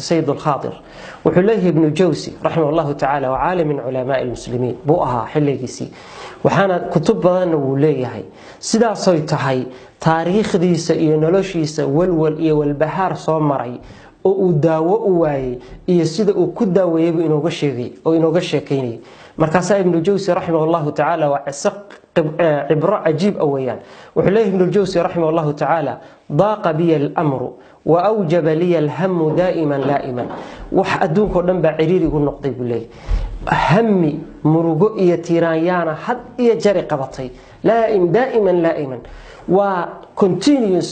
سيد الخاطر وحليه ابن الجوزي رحمه الله تعالى وعالم من علماء المسلمين بوها حليجيسي وحنا كتب بدن وليهي سدا سويتهي تاريخ ديسا iyo noloshiisa walwal iyo walbahaar soo maray oo uu daawo u waayay iyo sida uu ku daaweeyay inooga sheegay oo inooga sheekeynay markaas ibn الجوزي رحمه الله تعالى وعسق عبرة عجيب أويان وحليه ابن الجوزي رحمه الله تعالى ضاق بي الأمر وأوجب لي الهم دائما لائما وحدون كلهم بعريري يقول نقطي بالله همي مرقئية تيرانيانا حد يجري قبطي لائم دائما لائما وكونتينيوس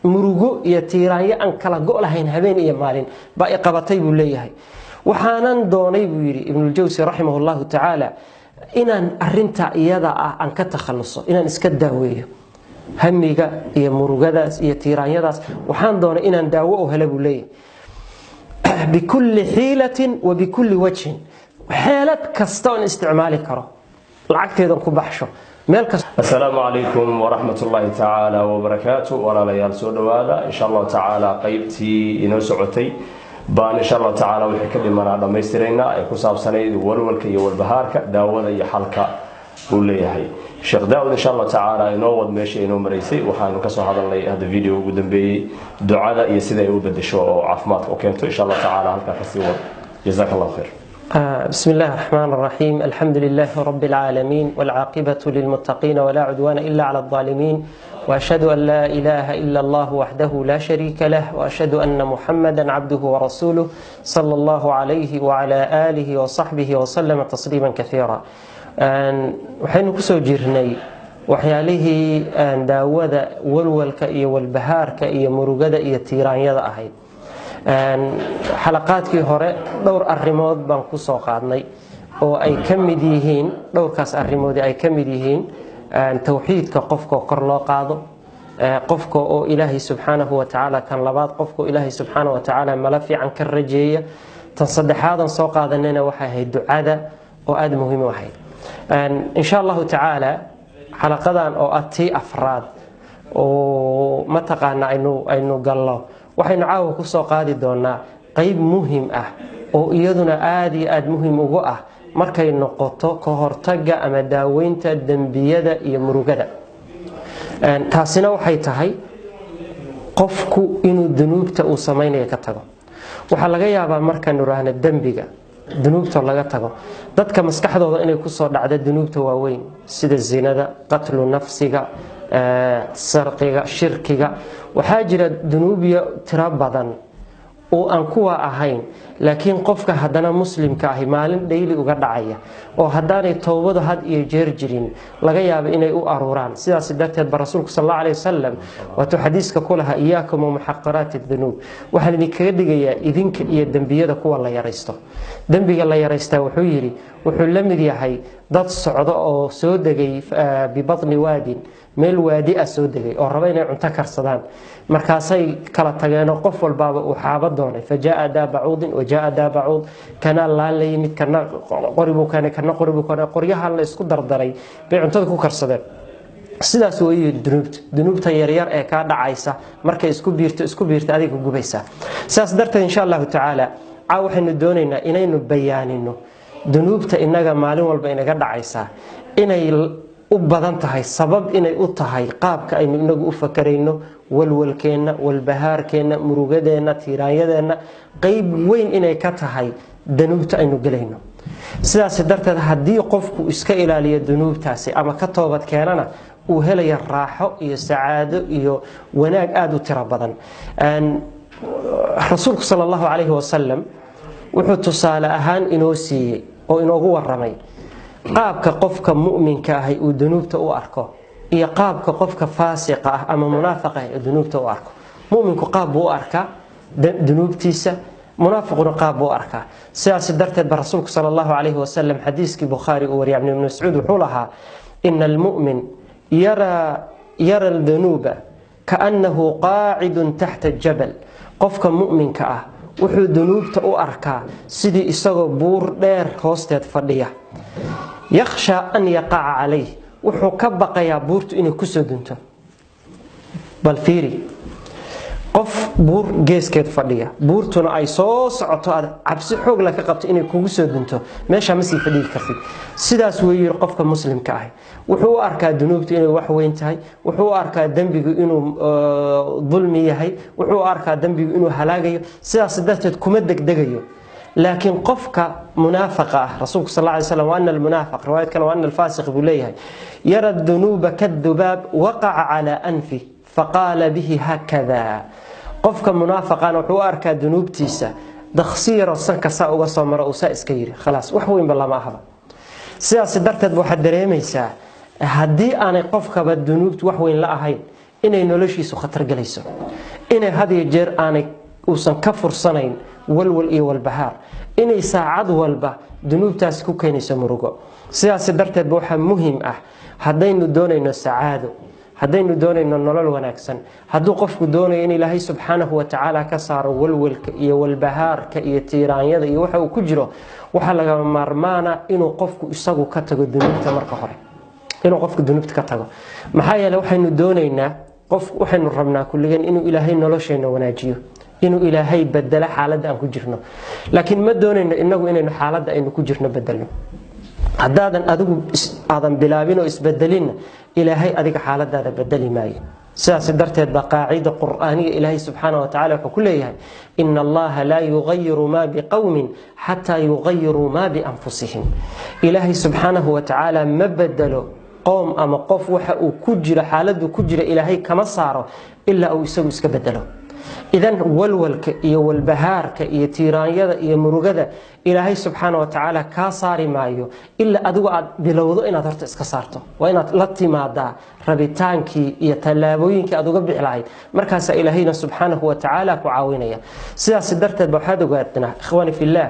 مرقئية تيرانيا أن كلا قولهين هبين إيا مالين بقى قبطي بالله وحانان دوني بيري ابن الجوزي رحمه الله تعالى inaan arinta iyada ah aan ka takhaluso inaan iska daaweeyo hamiga iyo murugadaas iyo tiiraanyadaas waxaan doonay inaan daawo u helo buleey bikulli hiilatin wa bikulli wajhin xeelad kasta oo isticmaali karo lacagteedan ku baxsho meel kasta. Assalaamu alaykum wa rahmatullahi ta'ala wa barakatuh walaalayaal soo dhawaada insha Allah ta'ala qaybtii inoo socotay baan insha Allah ta'ala wixii ka dhimanaa dhameystirayna ay ku saabsanayd walwalka iyo walbahaarka daawada iyo xalka uu leeyahay Sheekh Daawud insha Allah ta'ala inoo wad meesha inoo mareysay waxaan ka soo hadalnay hada video ugu dambeeyay ducada iyo sida ay u bedesho caafimaadka oo keento insha Allah ta'ala halka ka sii wad jazakallahu khair. بسم الله الرحمن الرحيم الحمد لله رب العالمين والعاقبة للمتقين ولا عدوان إلا على الظالمين وأشهد أن لا إله إلا الله وحده لا شريك له وأشهد أن محمدا عبده ورسوله صلى الله عليه وعلى آله وصحبه وسلم تسليما كثيرا وحين كسو جرني وحياله داوذ والولك والبهارك مرقد تيران يدا أهيد حلقاتكي هوري دور arrimood baan ku soo qaadnay oo ay kamid yihiin dhowrkaas arrimood ay kamid yihiin tawxiidka qofka kor loo qaado qofka oo Ilaahay subhanahu wa ta'ala kan labaad qofka Ilaahay subhanahu wa ta'ala mala fiican ka rajeeya tan saddexaadan soo qaadanayna waxay ahayd ducada oo aad muhiim u ahayd insha Allah ta'ala xalaqadan oo ati afraad oo ma taqaana aynu gallo waxaynu caawa ku soo qaadi doonaa qayb muhiim ah oo iyaduna aad iyo aad muhiim ugu ah markay noqoto ka hortagga ama daaweynta dambiyada iyo murugada taasina waxay tahay qofku inuu dunuubta uu sameeyo ka tago waxa laga yaabaa markaan nuraahna dambiga dunuubta laga tago dadka maskaxdooda inay ku soo dhacdo dunuubta waaweyn sida zinada qatlu nafsiga sarqiga shirkiga waxaa jira dunuubiya tira badan oo aan kuwa ahayn laakiin qofka hadana muslimka ah maalin dhayli uga dhacaya oo hadaanay toobada had iyo jeer jirin laga yaabo inay u aruuraan sidaas darteed rasuulku sallallahu alayhi wasallam wato xadiiska kulaha iyaakum muhaqqaraat adh-dhunub waxa idinkaga dhigayaa idinka iyo dambiyada kuwa la yareysto dambiga la yareysta wuxuu yiri wuxuu la mid yahay dad socdo oo soo degay bi batni waadin meel waadi ah soo degay oo raba inay cunto karsadaan markaasay kala tageen qof walbaaba uu xaaba doonay fajaa daabud wajaa daabud kana la leeyimid kana qoribu kana qoryaha la isku dardaray bay cuntada ku karsadeen sidaas way dunuubta yaryar ee ka dhacaysa markay isku biirto adiga gubaysa sidaas darteed insha Allah ta'ala waxaynu doonaynaa inaynu bayaanino dunuubta inaga maalin walba inaga dhacaysa inay u badan tahay sabab inay u tahay qaabka aynu inagu u fakarayno walwalkeena walbahaarkeena murugadeena tiiraanyadeena qayb weyn inay ka tahay dunuubta aynu galayno sidaas darteed hadii qofku iska ilaaliyo dunuubtaasi ama ka toobad keenana uu helayo raaxo iyo sacaado iyo wanaag aad u tiro badan rasuulku sallallahu alayhi wasallam wuxuu tusaale ahaan inoo siiyay oo inoogu waramay qaabka qofka mu'minka ah uu dunuubta u arko iyo qaabka qofka faasiqa ah ama munaafiqa ah dunuubta u arko mu'minku qaab buu arka dunuubtiisa munaafiquna qaab buu arka sidaas darteed rasuulku sallallahu alayhi wasallam xadiiskii Bukhari oo wariyay ibn Mas'ud wuxuu lahaa innal mu'min yara al-dhunuba ka'annahu qa'idun tahta al-jabal qofka mu'minka ah wuxuu dunuubta u arkaa sidii isagoo buur dheer hoosteed fadhiya yakhsha an yaqa'a alayhi wuxuu ka baqayaa buurtu inay ku soo dunto bal fiiri qof buur geeskeed fadhiya buurtuna ay soo socoto aad cabsi xoog la ka qabto inay kugu soo dunto meesha ma sii fadhiyi kartid sidaas weeyir qofka muslimka ah wuxuu u arkaa dunuubtu inay wax weyn tahay wuxuu u arkaa dambigu inuu dulmi yahay wuxuu u arkaa dambigu inuu halaagayo sidaas darteed kuma degdegayo laakiin qofka munaafiqa ah rasuulku sallallahu alayhi wasallam waana almunaafiq riwaayad kale waana alfaasiq buu leeyahay yara dunuuba kadubab waqa'a ala anfi faqala bihi hakadha qofka munaafiqana wuxuu arkaa dunuubtiisa dakhsiiro sanka saa uga soo maro oo saa iska yiri khalaas wax weyn lama ahaba sidaas darteed waxa dareemaysaa haddii aanay qofkaba dunuubtu wax weyn la ahayn inay noloshiisu khatar galayso inay hadiyo jeer aanay uusan ka fursanayn walwal iyo walbahaar inay saacad walba dunuubtaas ku keenayso murugo sidaas darteed waxa muhiim ah haddaynu doonayno sacaado haddaynu doonayno nolol wanaagsan hadduu qofku doonayo in Ilaahay subhanahu wa ta'ala ka saaro walwalka iyo walbahaarka iyo tiiraanyada iyo waxa uu ku jiro waxa laga maarmaana inuu qofku isagu ka tago dunuubta marka hore inuu qofku dunuubta ka tago maxaa yeelay waxaynu doonaynaa waxaynu rabnaa kulligan inuu Ilaahay nolosheena wanaajiyo inuu Ilaahay bedelo xaaladda aan ku jirno laakiin ma doonayno inagu inaynu xaaladda aynu ku jirno bedelo haddaadan adigu aadan bilaabin oo isbedelin Ilaahay adiga xaaladaada bedeli maayo sidaas darteed ba qaacida quraaniga Ilaahay subhanahu wa ta'ala wuxuu ku leeyahay inna Allaha la yughayyiru ma biqawmin hatta yughayyiru ma bi anfusihim Ilaahay subhanahu wa ta'ala ma bedelo qoom ama qof waxa uu ku jira xaaladdu ku jira Ilaahay kama saaro illa uu isagu iska bedelo idan walwalka iyo walbahaarka iyo tiiraanyada iyo murugada Ilaahay subhanahu wa ta'ala ka saari maayo illa adigu aad bilowdo inaad horta iska saarto waa inaad la timaada rabitaankii iyo talaabooyinkii aad uga bixi lahayd markaas Ilaahayna subhanahu wa ta'ala ku caawinaya sidaas darteed waxaad ogaatana ikhwani fillah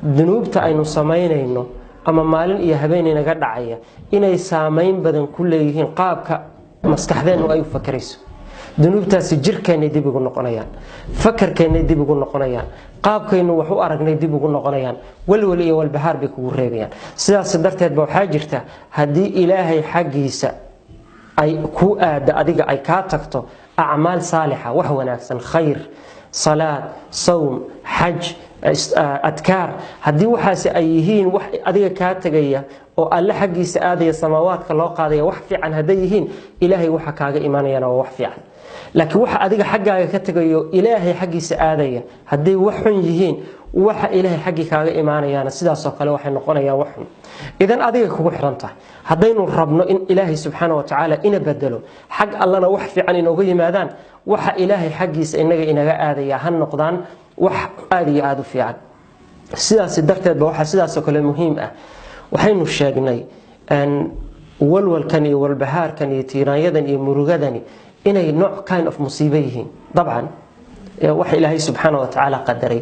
dunuubta aynu sameeynayno ama maalin iyo habeen inaga dhacaya inay saameyn badan ku leeyihiin qaabka maskaxdeenu ay u fakarayso dunuubtaasi jirkeena dib ugu noqonayaan fakarkeena dib ugu noqonayaan qaabkeenu wax u aragnay dib ugu noqonayaan walwal iyo walbahaar bay kugu reebayaan sidaas darteed waxaa jirta hadii Ilaahay xaqiisa ay ku aada adiga ay ka tagto acmaal saalixa wax wanaagsan khayr salaad sawm hajj adkaar hadii waxaas ay yihiin wax adiga ka tagaya oo alla xaqiisa aadaya samaawaadka loo qaadaya wax fiican haday yihiin Ilaahay waxa kaaga iimaanayana wax fiican laakiin waxa adiga xaqaaga ka tagayo Ilaahay xaqiisa aadaya hadii wax xun yihiin waxa Ilaahay xaqi kaaga iimaanayana sidaas oo kale waxay noqonayaan wax xun idan adiga kugu xiranta hadaynu rabno in Ilaahay subhanahu wa ta'ala ina bedelo xaq allana wax fiican inooga yimaadaan waxa Ilaahay xaqiisa inaga aadaya han noqdaan wax aad iyo aad u fiican sidaas darteed waxa sidaas oo kale muhiim ah waxaynu sheegnay walwalkan iyo walbahaarkan iyo tiiraanyadan iyo murugadani inay nooc kind of musiibo yihiin dabcan waxa Ilaahay subhanahu wa ta'ala qadaray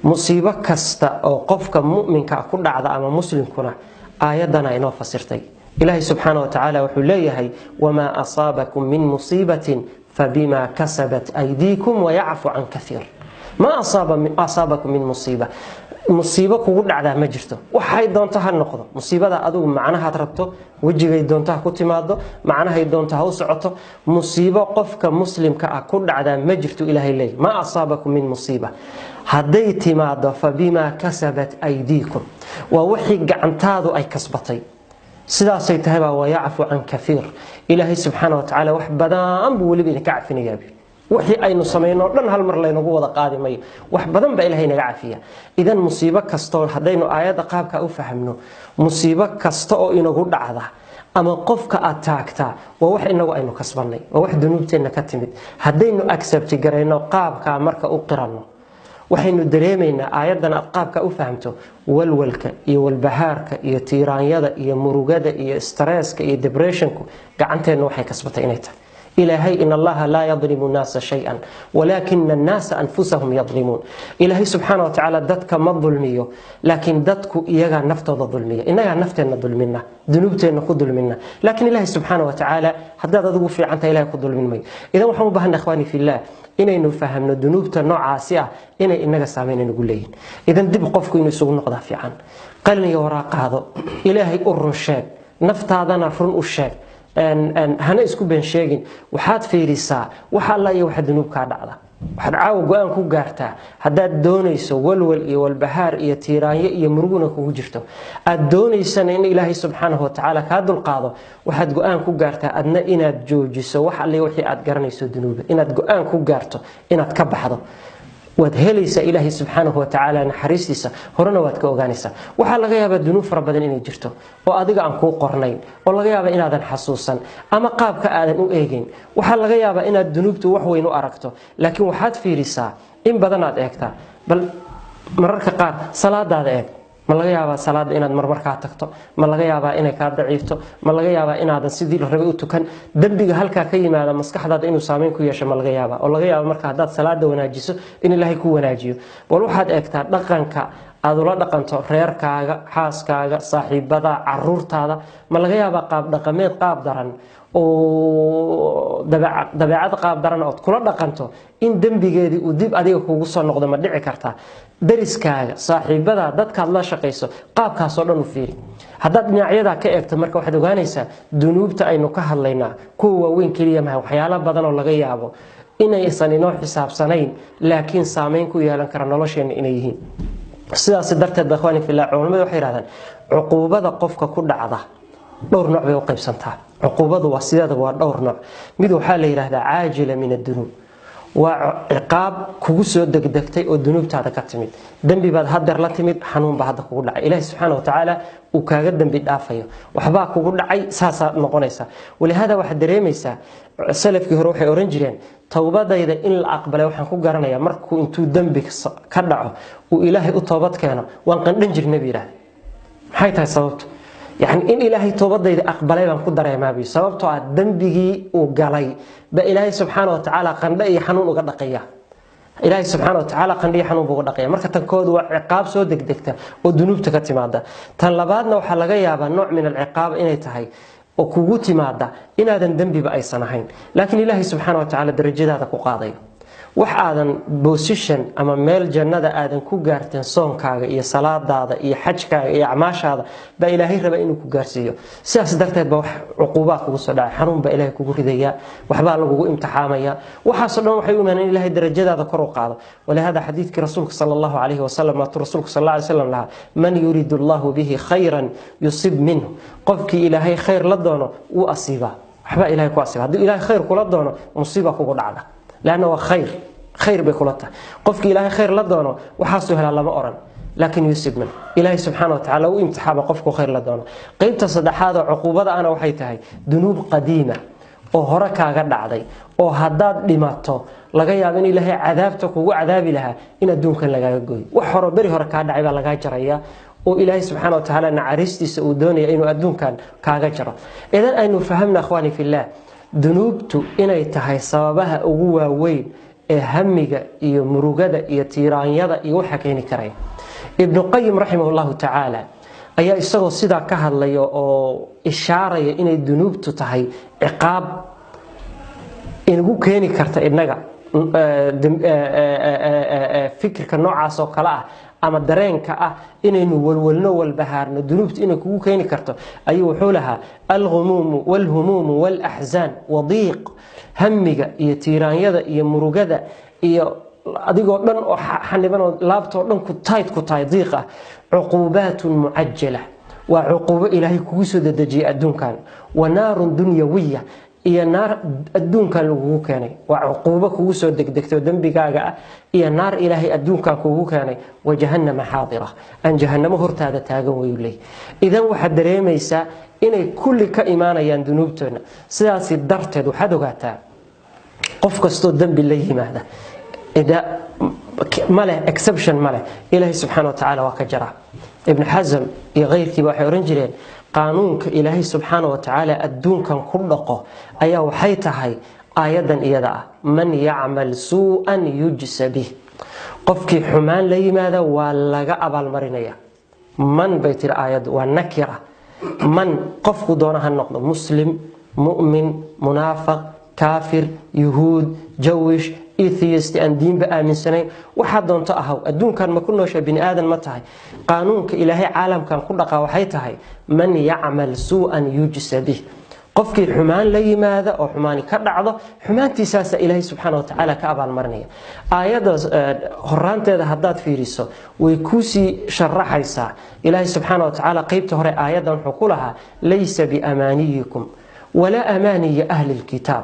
musiibo kasta oo qofka mu'minka ku dhacda ama muslimkuna aayadana inoo fasirtay Ilaahay subhanahu wa ta'ala wuxuu leeyahay wama asaabakum min musibatin fabima kasabat aydikum wa ya'fu an kathir ما أصابكم من مصيبة kugu dhacda ma jirto waxay doonto ha noqdo musiibada adigu macnaha rabto wajigay doonto ku timaado macnaha doonto ha u socoto musiibo qofka muslimka ah ku dhacda ma jirto Ilaahay leey ma asaabakum min musiiba haday timaado fabima kasabat aydikum wa wixii gacantaadu ay kasbatay sidaas ay tahay waa ya'fu an kathir Ilaahay subhanahu wa ta'ala wax badan buu waliba ka cafinayaa wixii aynu sameeyno dhan hal mar laynagu wada qaadimay wax badan ba Ilaahay naga cafiya idan musiibo kasto hadaynu aayada qaabka u fahamno musiibo kasto oo inagu dhacda ama qofka aad taagta waa wax inagu aynu kasbanay waa wax dunuubteena ka timid hadaynu accept gareyno qaabka marka u qiranno waxaynu dareemeynaa aayadan qaabka u fahamto walwalka iyo walbahaarka iyo tiiraanyada iyo murugada iyo stresska iyo depressionku gacanteena waxay kasbatay inay tahay إلهي إن الله لا يظلم الناس شيئا ولكن الناس أنفسهم يظلمون إلهي سبحانه وتعالى دتك ما ظلميه لكن دتك إيجا نفته ظلمية إنها نفتنا ظلمنا ذنوبتنا خذل منا لكن إلهي سبحانه وتعالى حتى ذو في عنت إلهي خذل منا إذا وحنا بهنا إخواني في الله إن نفهمنا ذنوبتنا نوع عاسية إن سامين نقول لين إذا دب قفك إنه يسوق نقضى في عن قالني وراق هذا إلهي أرشاد نفت هذا نفرن أرشاد هنا isku been sheegin waxaad fiirisaa waxa Allah iyo waxa dunuub ka dhacda waxaad caawa go-aan ku gaartaa haddaad doonayso walwal iyo walbahaar iyo tiiraanyo iyo muruguna kugu jirto aad doonaysana in ilaahay subxaanahu watacaala kaa dulqaado waxaad go-aan ku gaartaa adna inaad joojiso wax alle wixii aad garanayso dunuuba inaad go-aan ku gaarto inaad ka baxdo waad helaysaa ilaahay subxaanahu watacaala naxariistiisa horena waad ka ogaanaysaa waxaa laga yaabaa dunuub fara badan inay jirto oo adiga aan kuu qornayn oo laga yaaba inaadan xasuusan ama qaabka aadan u eegayn waxaa laga yaabaa inaad dunuubtu wax weyn u aragto laakiin waxaad fiirisaa in badan aad eegtaa bal mararka qaar salaadaada eeg ma laga yaabaa salaada inaad marmar kaa tagto ma laga yaabaa inay kaa daciifto ma laga yaabaa inaadan sidii la rabay u tukan dembiga halkaa ka yimaada maskaxdaada inuu saameyn ku yeesho ma laga yaabaa oo laga yaaba marka haddaad salaada wanaajiso in ilaahay ku wanaajiyo bal waxaad eegtaa dhaqanka aad ula dhaqanto reerkaaga xaaskaaga saaxiibada caruurtaada ma laga yaabaa qaab dhaqameed qaab daran oo dabeecad qaab daran ood kula dhaqanto in dembigeedii uu dib adiga kugu soo noqdo ma dhici kartaa dariskaaga saaxiibada dadkaad la shaqayso qaabkaasoo dhan u fiiri haddaad dhinacyadaa ka eegto marka waxaad ogaanaysaa dunuubta aynu ka hadlaynaa kuwa waaweyn keliya maha waxyaalo badan oo laga yaabo inaysan inoo xisaabsanayn laakiin saameyn ku yeelan kara nolosheenna inay yihiin sidaas darteed ba ikhwaani fillah culimadu waxay yiraahdaan cuquubada qofka ku dhacda dhowr nooc bay u qaybsantaa cuquubadu waa sideeda waa dhowr nooc mid waxaa la yiraahdaa caajila min ad-dunuub waa ciqaab kugu soo degdegtay oo dunuubtaada ka timid dambi baad hadeer la timid xanuun baa hadda kugu dhacay ilaahay subxaanahu watacaala uu kaaga dambi dhaafayo waxbaa kugu dhacay saasaa noqonaysa walihada waxaad dareemaysaa salafkii hore waxay oran jireen towbadayda in la aqbalay waxaan ku garanayaa markuu intuu dambi ka dhaco uu ilaahay u toobad keeno waan qandhan jirnay buu yidhaahday maxay tahay sababtu يعني إن إلهي توبضي أقبله من قدر ما بي سببته الدنبجي وقلي بإلهي سبحانه وتعالى قندي حنون وقدقية إلهي سبحانه وتعالى قندي حنون وقدقية مركز تنكود وعقاب سودك دكتة والذنوب تكتي مادة تنلبادنا وحلقية بنوع من العقاب إني تهي وكوجوتي مادة إن هذا الدنبي بأي صناعين لكن إلهي سبحانه وتعالى درجة هذا قاضي wax aadan position ama meel jannada aadan ku gaarteen soonkaaga iyo salaadaada iyo xajkaaga iyo acmaashaada ba ilaahay raba inuu ku gaarsiiyo sidaas darteed ba wax cuquubaad kugu soo dhacay xanuun ba ilaahay kugu ridaya waxba lagu imtixaamaya waxa soo dhan waxay u imaaneen ilaahay darajadaada kor u qaado walahada xadiidkii rasuulka sallallahu alayhi wasallam rasuulka sallallahu alayhi wasallam laha man yuridu allah bihi khayran yusib minhu qofkii ilaahay khayr la doono uu asiiba waxba ilaahay ku asiiba hadii ilaahay khayr kula doono musiiba kugu dhacda لأنه خير بكلته قفك إلهي خير لدونه وحاسه هلا لما أرن لكن يسب منه إلهي سبحانه وتعالى وامتحاب قفك خير لدونه قيمت صدح هذا عقوبة أنا وحيتها ذنوب قديمة وهركا قد عدي وهداد لماته لقيا من إلهي عذابتك وعذاب لها إن الدون كان لقايا قوي وحر بري هركا دعي لقايا جريا وإلهي سبحانه وتعالى نعرستي سؤدوني إنه الدون كان كاجرة إذا أنه فهمنا أخواني في الله dunuubtu inay tahay sababaha ugu waaweyn ee hamiga iyo murugada iyo tiiraanyada iyo waxa keeni karay ibn qayyim rahimahullahu ta'ala ayaa isagoo sida ka hadlayo oo ishaaraya inay dunuubtu tahay ciqaab inagu keeni karta inaga fikirka noocaas oo kala ah ama dareenka ah inaynu walwalno walbahaarno dunuubta inay kugu keeni karto ayuu wuxuu lahaa alghumum walhumum walahzan wadiq hamiga iyo tiiraanyada iyo murugada iyo adigoo dhan oo xaniban oo laabtoo dhan ku tahay diiqa uqubatun muajjala wa uquba ilaahi kugu soo dadajiyay adduunkan wa naarun dunyawiyya iyo naar adduunkan lagu keenay waa uquba kugu soo degdegto dambigaaga ah iyo naar ilaahay adduunkan kugu keenay wa jahannama haadira an jahannama hortaada taagan weeyulay idan waxa dareemaysa inay kulli ka iimaanayaan dunuubtoona sidaas darteed waxaad ogaataa qof kasto dambi la yimaada ida male exception male ilaahay subhanahu wa ta'ala waa ka jara ibn hazm iyo غيركii waxay oran jireen قانونك إلهي سبحانه وتعالى الدون كان كردقه أيا وحيتهاي آيادا إيادا من يعمل سوءا يجس به قفك حمان لي ماذا ولغا أبا المرينية من بيت الآيات والنكرة من قفك دونها النقطة مسلم مؤمن منافق كافر يهود جوش إيثيست أن دين بآمن سنين وحد دون تأهو الدون كان ما كنا شيء بني آدم متاهي قانونك إلهي عالم كان كردقه وحيتهاي من يعمل سوءا يجس به qofkii xumaan la yimaada oo xumaani ka dhacdo xumaantiisaas ilaahay subxaanahu wa ta'ala ka abaal marinaya aayada horaanteeda hadaad fiiriso way ku sii sharaxaysaa ilaahay subxaanahu wa ta'ala qaybta hore aayadan wuxuu ku lahaa laysa bi amaaniyikum wala amaaniy ahli alkitab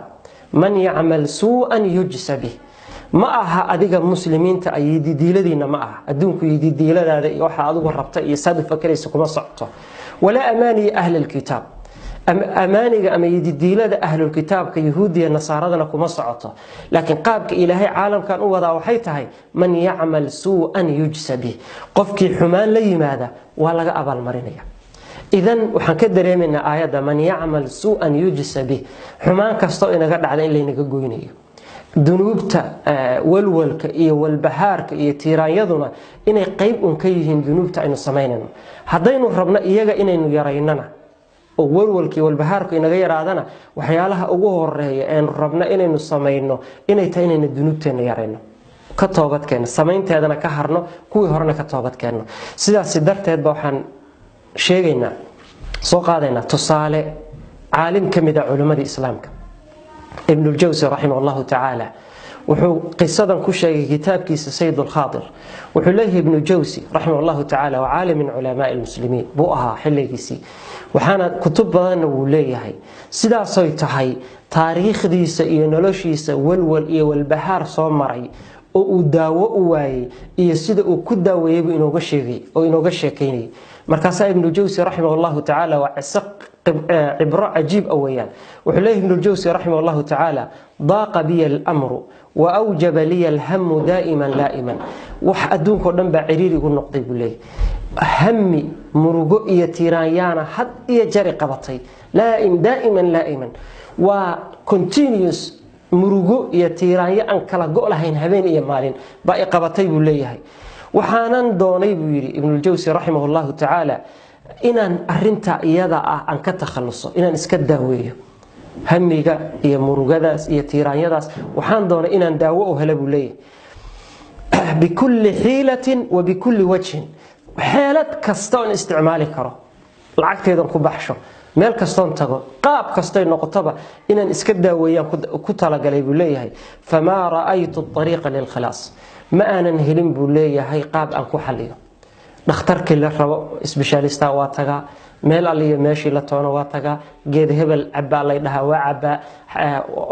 man ya'mal su'an yujsa bih ma aha adiga muslimiinta ay diidiladiina ma aha adduunku diidiladaada iyo waxa adigu rabta iyo saad fakaraysa kuma socoto wala amaaniy ahli alkitab amaaniga ama diidilada ahli alkitabka yahuudiya nasaaradana kuma socoto laakiin qaabka ilaahay caalamkan u wada waxay tahay man ya'mal su'an yujsa bih qofkii xumaan la yimaada waa laga abaal marinaya idan waxaan ka dareemayna aayada man ya'mal su'an yujsa bih xumaan kasto inaga dhacda in laynaga goynayo dunuubta walwalka iyo walbahaarka iyo tiiraanyaduna inay qayb un ka yihiin dunuubta aynu samaynayno haddaynu rabno iyaga inaynu yaraynana oo walwalka iyo walbahaarka inaga yaraadana waxyaalaha ugu horeeya aynu rabno inaynu samayno inay tahay inaynu dunuubteena yarayno ka toobadkeena samaynteedana ka harno kuwii horena ka toobadkeeno sidaas darteed ba waxaan sheegaynaa soo qaadaynaa tusaale caalim kamid ah culimada islaamka ابن الجوزي رحمه الله تعالى وحو قصة كشي كتاب كيس سيد الخاطر وحو له ابن الجوزي رحمه الله تعالى وعالم من علماء المسلمين بؤها حليكيسي وحانا كتب بدن وليهي سدا سويتهي تاريخ ديسا iyo noloshiisa walwal iyo walbahaar soo maray oo uu daawo u waayay iyo sida uu ku daaweeyay inooga sheegay oo inooga sheekeynay markaas ibn الجوزي رحمه الله تعالى وعسق عبرة عجيب أويان وحليه ابن الجوزي رحمه الله تعالى ضاق بي الأمر وأوجب لي الهم دائما لائما وحدون كردن بعريري يقول نقضي بليه همي مرقو يتيرانيانا حد يجري قبطي لائم دائما لائما وكونتينيوس مرقو يتيرانيان كلا قولهين هبين إيا مالين باقي قبطي بليه وحانان دوني بيري ابن الجوزي رحمه الله تعالى inaan arinta iyada ah aan ka takhaluso inaan iska daaweeyo hamiga iyo murugadaas iyo tiiraanyadaas waxaan doonay inaan daawo u helo buleey bikulli hilatin wa bikulli wajhin xeelad kasta oo isticmaali karo lacagteedan ku baxsho meel kasta oo tago qaab kasta ay noqotaba inaan iska daaweeyaan ku talagalay buleeyahay fama ra'aytu at-tariqa lil khalas ma aanan helin buleeyahay qaab aan ku xaliyo dhakhtarkii la rabo isbitaalista waa taga meel aliyo meeshii la toono waa taga geed hebel cabba lay dhaha waa cabba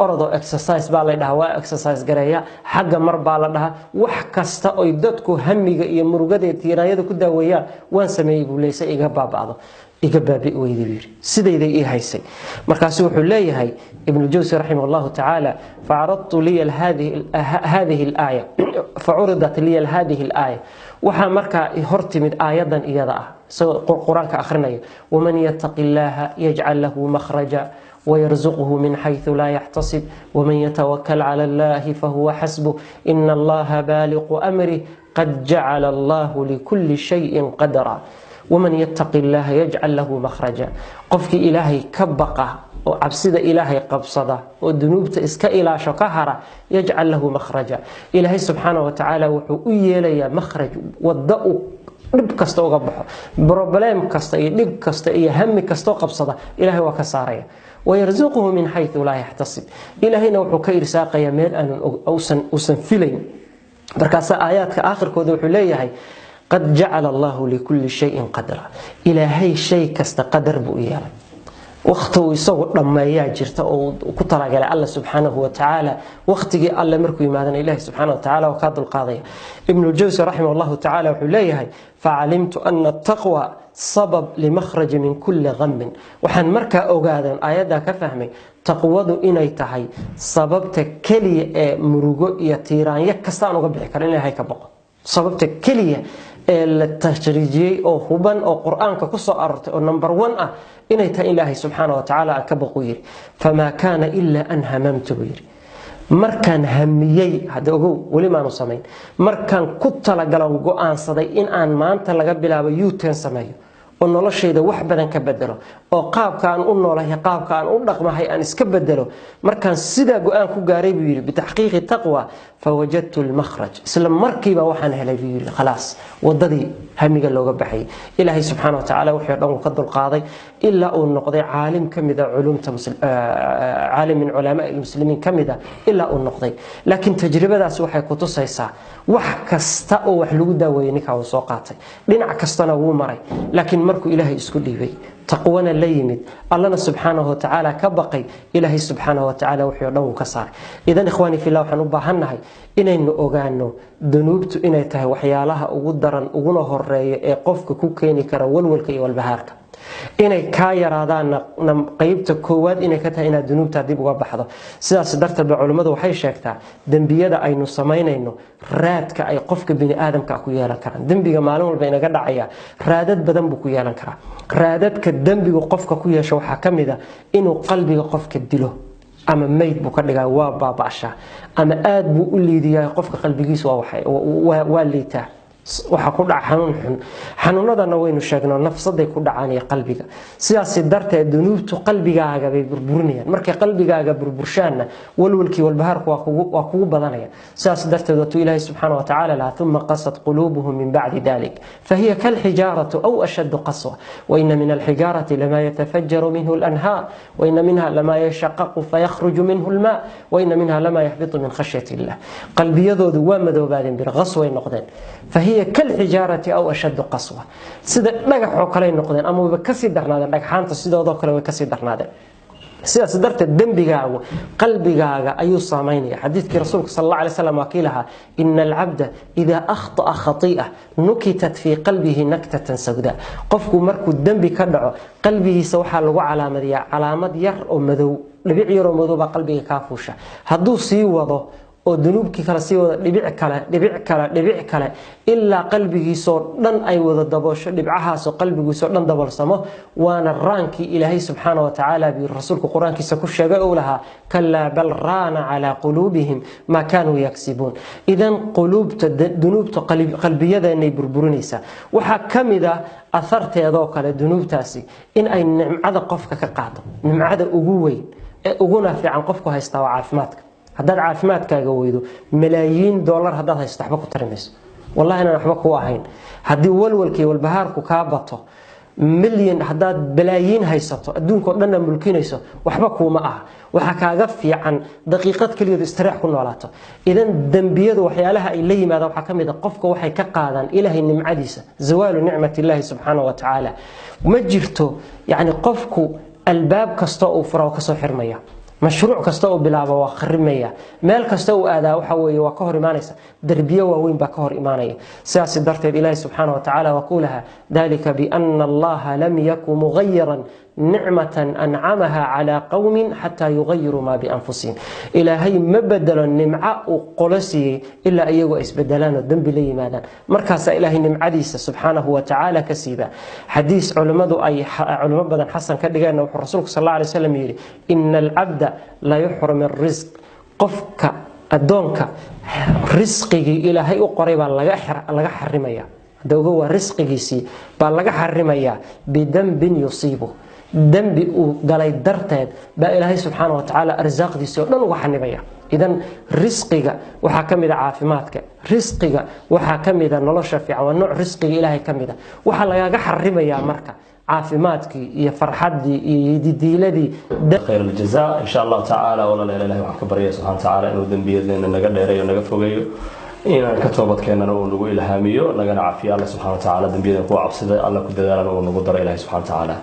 ordo exercise baa lay dhaha waa exercise gareeya xagga mar baa la dhaha wax kasta oo dadku hamiga iyo murugada iyo tiiraayada ku daaweeyaan waan sameeyay buu leeyahay iga baabado iga baabi weydii sidayday ii haysay markaas wuxuu leeyahay ibn al-Jawzi rahimahullah ta'ala fa'aradtu li hadhihi al-aya fa'uridat li hadhihi al-aya waxa marka hortimid aayadan iyada ah soo quraanka akhrinayo waman yattaqillaha yaj'al lahu makhraja ويرزقه من حيث لا يحتسب ومن يتوكل على الله فهو حسبه إن الله بالغ أمره قد جعل الله لكل شيء قدرا ومن يتق الله يجعل له مخرجا قفك إلهي كبقه وعبسد إلهي قبصده والذنوب إسك إلى شكهرة يجعل له مخرجا إلهي سبحانه وتعالى وحوئي لي مخرج والضوء dhib kasta uga baxo problem kasta iyo dhib kasta iyo ham kasta qabsada ilaahay waa ka saaraya ويرزقه من حيث لا يحتسب إلهينا وحو كإرساقيا ميل أن أوسن فيلين بركاسة آيات آخر كودو حليهي قد جعل الله لكل شيء قدرا إلهي شيء كستقدر بؤيالا وقته يسوق لما يجرت وكتر على الله سبحانه وتعالى وقته الله مركو يمادن إله سبحانه وتعالى وكاد القاضية ابن الجوزي رحمه الله تعالى وحليهي فعلمت أن التقوى سبب لمخرج من كل غم وحن مركا أوغادن آيادا كفهمي تقوض إني تحي سببت كلي مروغو يتيران يكستان وقبحي كرين لهي كبقى سببت كلي التشريجي أو هبان أو قرآن كقصة أرت أو نمبر 1 إني تا إلهي سبحانه وتعالى كبقوير فما كان إلا أن هممت وير markaan hamiyay hada ogow wali ma samayn markaan ku tala galan go'aansaday in aan maanta laga bilaabo U10 sameeyo oo noloshayda wax badan ka bedelo oo qaabka aan u noolahay qaabka aan u dhaqmahay aan iska bedelo markaan sida go'aan ku gaaray buu yiri bitahqiiqi taqwa fawajadtu al-makhraj isla markiiba waxaan helay buu yiri khalaas wadadii hamiga looga baxay ilaahay subhanahu wa ta'ala wuxuu dhan ka dul qaaday illa uu noqday caalim kamida culumta caalim min ulama al-muslimiin kamida illa uu noqday laakiin tajribadaas waxay ku tusaysaa wax kasta oo wax lagu daaweeyay ninka uu soo qaatay dhinac kastana wuu maray laakiin markuu ilaahay isku dhiibay taqwana la yimid allana subhanahu wa ta'ala ka baqay ilaahay subhanahu wa ta'ala wuxuu dhan ka saaray idan ikhwani fillah waxaan u baahanahay inaynu ogaano dunuubtu inay tahay waxyaalaha ugu daran uguna horeeya ee qofka ku keeni kara walwalka iyo walbahaarka inay ka yaraadaan qaybta koowaad inay ka tahay inaad dunuubta dib uga baxdo sidaas darteed culimadu waxay sheegtaa dambiyada aynu sameynayno raadka ay qofka bini aadamka ku yeelan karaan dambiga maalin walba inaga dhacaya raadad badan buu ku yeelan karaa raadadka dambiga qofka ku yeesho waxa kamida inuu qalbiga qofka dilo ama mayd buu ka dhigaa waa baabasha ama aad buu u liidiyaa qofka qalbigiisa waa liitaa waxa ku dhac xanuunadana waynu sheegnaa nafsaday ku dhacaan iyo qalbiga sidaas darteed dunuubtu qalbigaaga bay burburinayaan markay qalbigaaga burburshaana walwalkii walbahaarku waa kugu badanaya sidaas darteed wato ilaahay subhanahu wa ta'ala la thumma qasat qulubuhum min ba'di dhalik fahiya kal hijarati aw ashad qaswa wa inna min al hijarati lama yatafajjaru minhu al anhar wa inna minha lama yashaqqaqu fayakhruju minhu al ma wa inna minha lama yahbitu min khashyati Allah qalbiyadoodu waa madoobaadeen bir qasway noqdeen فهي كالحجارة أو أشد قسوة سيدا دغخو كلay noqdeen ama way ka sii darnaadeen dhagxaanta sidoo kale way ka sii darnaadeen sidaas darteed dambigaagu qalbigaaga ayuu saameynaya xadiiskii rasuulka sallallahu alayhi wasallam wakiilaha innal abda idha akhta'a khati'a nukitat fi qalbihi naktatan sawda qofku markuu dambi ka dhaco qalbigiisa waxa lagu calaamadiyaa calaamad yar oo madow dhibic yar oo madow ba qalbiga ka fuusha haduu sii wado oo dunuubkii kala sii wada dhibic kale ilaa qalbigiisa dhan ay wada daboosho dhibcahaas oo qalbigiisa dhan dabalsamo waana raankii ilaahay subhanahu wa ta'ala bi rasuulku quraankiisa ku sheegay oo laha kalla bal raana ala qulubihim ma kanu yaksibun idan qulubta dunuubta qalbiyada inay burburinaysa waxa kamida atharteedo kale dunuubtaasi in ay nimcada qofka ka qaado nimcada ugu weyn ee ugu naafican qofku haysta waa caafimaadka haddaad caafimaadkaaga weydo malaayiin dollar haddaad haysto waxba ku tarimayso wallahi inaan waxba ku ahayn haddii walwalkii walbahaarku kaa bato milyan haddaad balaayiin haysato adduunka oo dhan mulkinayso waxba kuuma aha waxa kaaga fiican daqiiqad kaliya istiraah ku noolaato idan dambiyadu waxyaalaha ay la yimaadaan waxa kamid ah qofka waxay ka qaadaan ilaahay nimcadiisa zawaalu nicmatillahi subhanahu wa ta'ala ma jirto yani qofku albaab kasta oo furo ka soo xirmaya مشروع كستو بلابا وخرمية مال كستو آدا وحوي وكهر إيمانيسا دربية ووين بكهر إيمانية سياسي درت الإله سبحانه وتعالى وقولها ذلك بأن الله لم يكن مغيرا نعمة أنعمها على قوم حتى يغيروا ما بأنفسهم إلهي مبدل النمعاء قلسي إلا أيغو إسبدلان الدنب لي ماذا مركز إلهي نمعديس سبحانه وتعالى كسيبا حديث علماء بدن حسن كدقان رسولك صلى الله عليه وسلم يري إن العبد لا يحرم الرزق قفك أدونك رزقه إلهي قريبا لغا حرميا دوغو رزقيسي با لغا حرميا بدنب يصيبه dambi uu galay darteed ba ilaahay subhanahu wa ta'ala arsaaqdiisa oo dhan uga xanibaya idan risqiga waxa kamida caafimaadka risqiga waxa kamida nolosha fiican waa nooc risqiga ilaahay kamida waxa laga xarimaya marka caafimaadkii iyo farxadii iyo didiiladii khayr aljazaa insha Allah ta'ala wala la ilaahay waxa ka bariya subhanahu wa ta'ala inuu dambiyadeena naga dheereeyo naga fogeeyo inaan ka toobad keenana oo nagu ilhaamiyo nagana caafiyo Allah subhanahu wa ta'ala dambiyada ku cabsida Allah ku dadaalana oo nagu daro ilaahay subhanahu wa ta'ala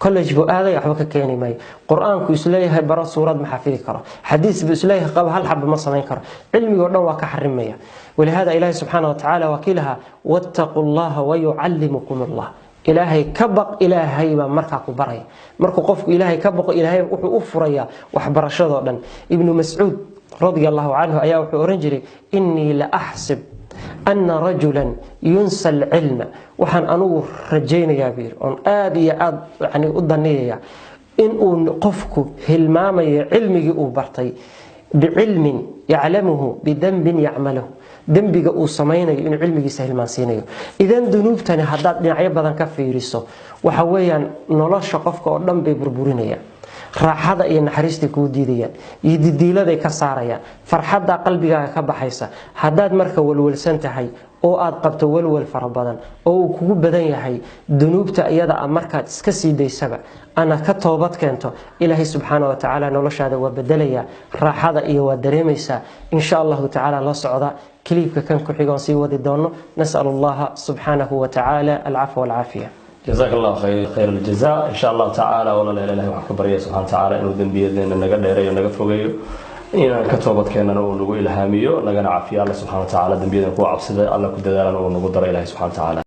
كلش بآذي أحبك كيني ماي قرآن كيسليه برا سورة محافظ كرا حديث بيسليه قبل هالحب ما صنعين كرا علمي قرنا وكحرم مية ولهذا إلهي سبحانه وتعالى وكيلها واتقوا الله ويعلمكم الله إلهي كبق إلهي مركع بري مركو قف إلهي كبق إلهي أفريا وحبر شذا ابن مسعود رضي الله عنه أياه أورنجري إني لأحسب أن رجلا ينسى العلم وحن أنور رجينا يا بير أن آدي يعني أضنية إن قفك هالمامي علمي أوبرتي بعلم يعلمه بذنب يعمله dembiga uu samaynayo inuu cilmigiisa hilmaansiinayo. idan dunuubtani haddaad dhinacyo badan ka fiiriso waxa weeyaan nolosha qofka oo dhan bay burburinayaan. raaxada iyo naxariista kuu diidayaan iyo didiiladay ka saarayaan, farxadda qalbigaaga ka baxaysa. haddaad marka walwalsan tahay oo aad qabto walwal fara badan oo uu kugu badan yahay dunuubta iyada markaad iska sii daysaba ana ka toobad keento, ilaahay subxaanahu wa tacaala noloshaada waa bedelaya, raaxada iyo waa dareemaysaa. insha allahu tacaala la socda kiliibka kan ku xigoon sii wadi doono. nas'al allaha subxaanahu wa tacaala alcafwa walcaafiya. جزاك الله خير الجزاء إن شاء الله تعالى ولا لا إله وحك بريه سبحانه وتعالى إنه ذنبينا نقدر يريه ونقفوجيه إن كتوبت كنا نقول إلهاميه نقنا عافية الله سبحانه وتعالى ذنبينا نقول عبسده الله كده دارنا ونقدر إله سبحانه وتعالى.